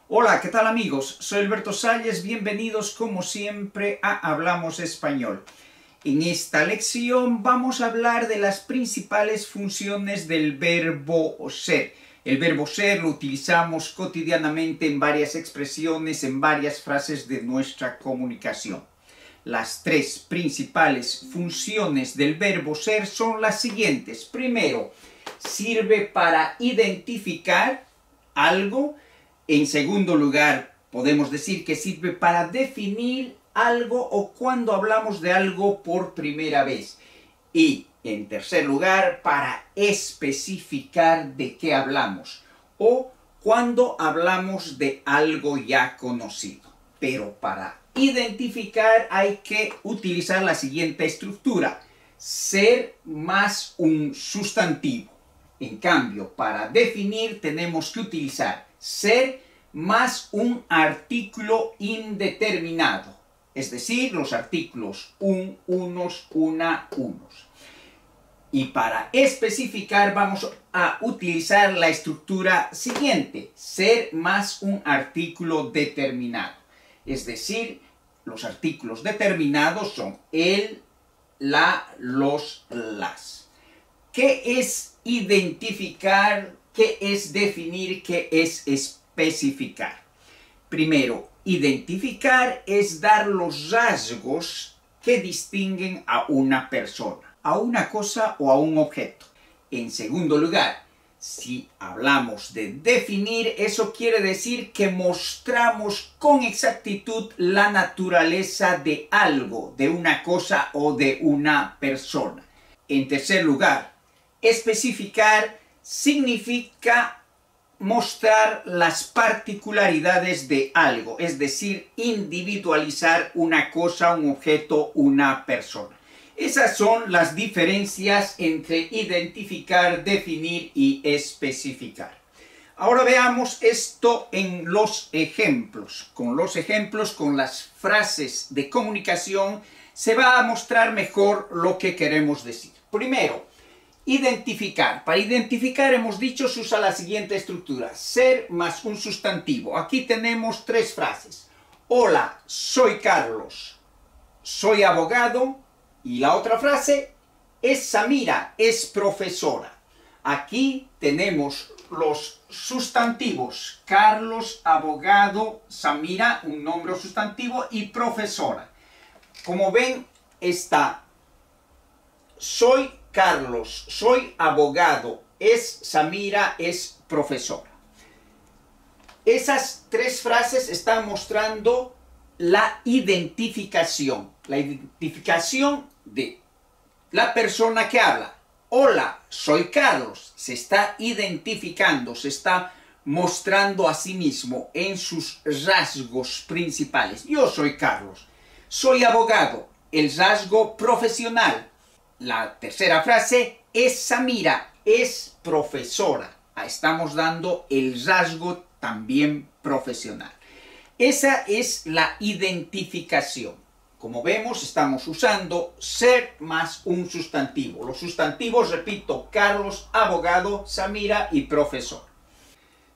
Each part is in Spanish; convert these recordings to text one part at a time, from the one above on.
Hola, ¿qué tal amigos? Soy Alberto Salles, bienvenidos como siempre a Hablamos Español. En esta lección vamos a hablar de las principales funciones del verbo ser. El verbo ser lo utilizamos cotidianamente en varias expresiones, en varias frases de nuestra comunicación. Las tres principales funciones del verbo ser son las siguientes. Primero, sirve para identificar algo. En segundo lugar, podemos decir que sirve para definir algo o cuando hablamos de algo por primera vez. Y en tercer lugar, para especificar de qué hablamos o cuando hablamos de algo ya conocido. Pero para identificar hay que utilizar la siguiente estructura: ser más un sustantivo. En cambio, para definir tenemos que utilizar ser más un artículo indeterminado, es decir, los artículos un, unos, una, unos. Y para especificar vamos a utilizar la estructura siguiente: ser más un artículo determinado. Es decir, los artículos determinados son el, la, los, las. ¿Qué es identificar? ¿Qué es definir? ¿Qué es especificar? Primero, identificar es dar los rasgos que distinguen a una persona, a una cosa o a un objeto. En segundo lugar, si hablamos de definir, eso quiere decir que mostramos con exactitud la naturaleza de algo, de una cosa o de una persona. En tercer lugar, especificar significa mostrar las particularidades de algo, es decir, individualizar una cosa, un objeto, una persona. Esas son las diferencias entre identificar, definir y especificar. Ahora veamos esto en los ejemplos. Con los ejemplos, con las frases de comunicación, se va a mostrar mejor lo que queremos decir. Primero, identificar. Para identificar hemos dicho se usa la siguiente estructura: ser más un sustantivo. Aquí tenemos tres frases. Hola, soy Carlos, soy abogado. Y la otra frase es Samira, es profesora. Aquí tenemos los sustantivos: Carlos, abogado, Samira, un nombre o sustantivo, y profesora. Como ven, está soy Carlos, soy abogado, es Samira, es profesora. Esas tres frases están mostrando la identificación de la persona que habla. Hola, soy Carlos. Se está identificando, se está mostrando a sí mismo en sus rasgos principales. Yo soy Carlos. Soy abogado, el rasgo profesional. La tercera frase es Samira, es profesora. Estamos dando el rasgo también profesional. Esa es la identificación. Como vemos, estamos usando ser más un sustantivo. Los sustantivos, repito: Carlos, abogado, Samira y profesor.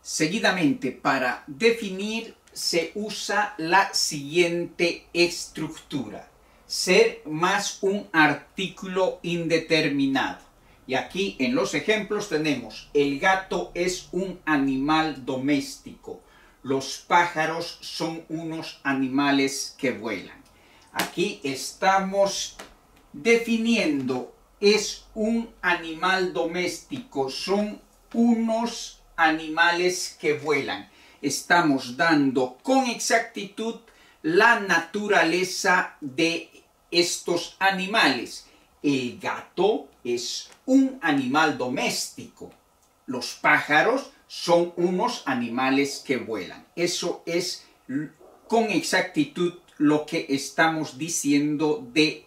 Seguidamente, para definir se usa la siguiente estructura: ser más un artículo indeterminado. Y aquí en los ejemplos tenemos: el gato es un animal doméstico. Los pájaros son unos animales que vuelan. Aquí estamos definiendo: es un animal doméstico, son unos animales que vuelan. Estamos dando con exactitud la naturaleza de estos animales. El gato es un animal doméstico. Los pájaros son unos animales que vuelan. Eso es con exactitud lo que estamos diciendo de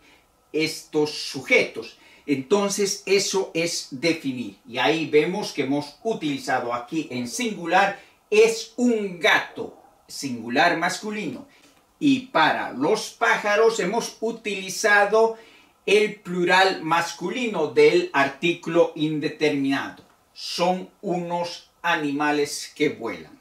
estos sujetos. Entonces eso es definir. Y ahí vemos que hemos utilizado aquí en singular: es un gato, singular masculino. Y para los pájaros hemos utilizado el plural masculino del artículo indeterminado: son unos animales que vuelan.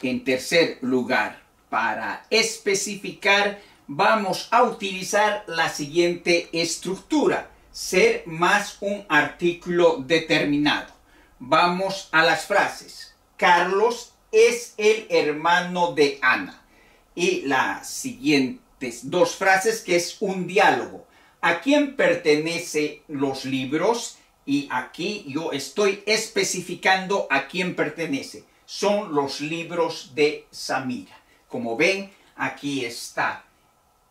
En tercer lugar, para especificar, vamos a utilizar la siguiente estructura: ser más un artículo determinado. Vamos a las frases. Carlos es el hermano de Ana. Y las siguientes dos frases, que es un diálogo. ¿A quién pertenecen los libros? Y aquí yo estoy especificando a quién pertenece. Son los libros de Samira. Como ven, aquí está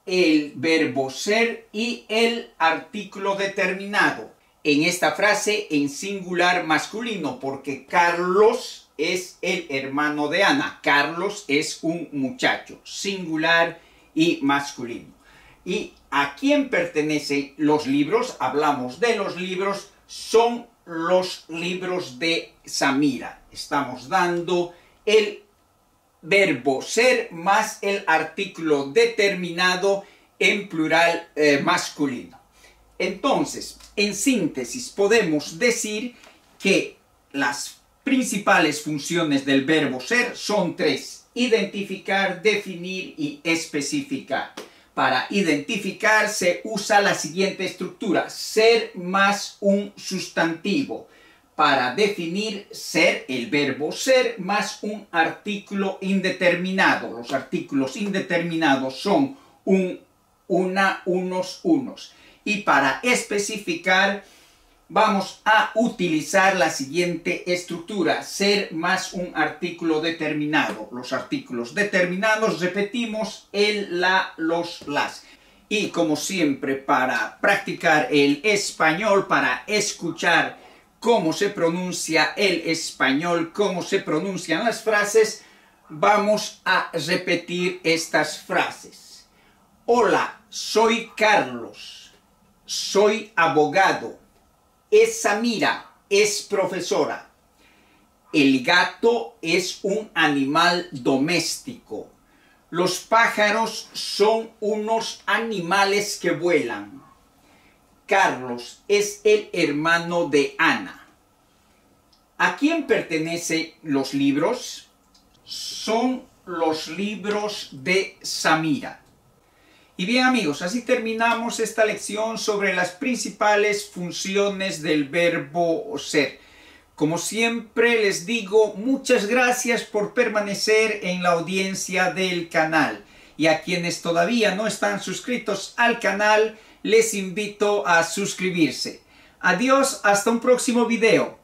el verbo ser y el artículo determinado. En esta frase en singular masculino, porque Carlos es el hermano de Ana. Carlos es un muchacho, singular y masculino. ¿Y a quién pertenecen los libros? Hablamos de los libros, son los libros de Samira. Estamos dando el verbo ser más el artículo determinado en plural masculino. Entonces, en síntesis, podemos decir que las principales funciones del verbo ser son tres: identificar, definir y especificar. Para identificar se usa la siguiente estructura: ser más un sustantivo. Para definir, ser, el verbo ser, más un artículo indeterminado. Los artículos indeterminados son un, una, unos, unos. Y para especificar, vamos a utilizar la siguiente estructura: ser más un artículo determinado. Los artículos determinados, repetimos, el, la, los, las. Y como siempre, para practicar el español, para escuchar cómo se pronuncia el español, cómo se pronuncian las frases, vamos a repetir estas frases. Hola, soy Carlos, soy abogado. Es Samira, es profesora. El gato es un animal doméstico. Los pájaros son unos animales que vuelan. Carlos es el hermano de Ana. ¿A quién pertenecen los libros? Son los libros de Samira. Y bien amigos, así terminamos esta lección sobre las principales funciones del verbo ser. Como siempre les digo, muchas gracias por permanecer en la audiencia del canal. Y a quienes todavía no están suscritos al canal, les invito a suscribirse. Adiós, hasta un próximo video.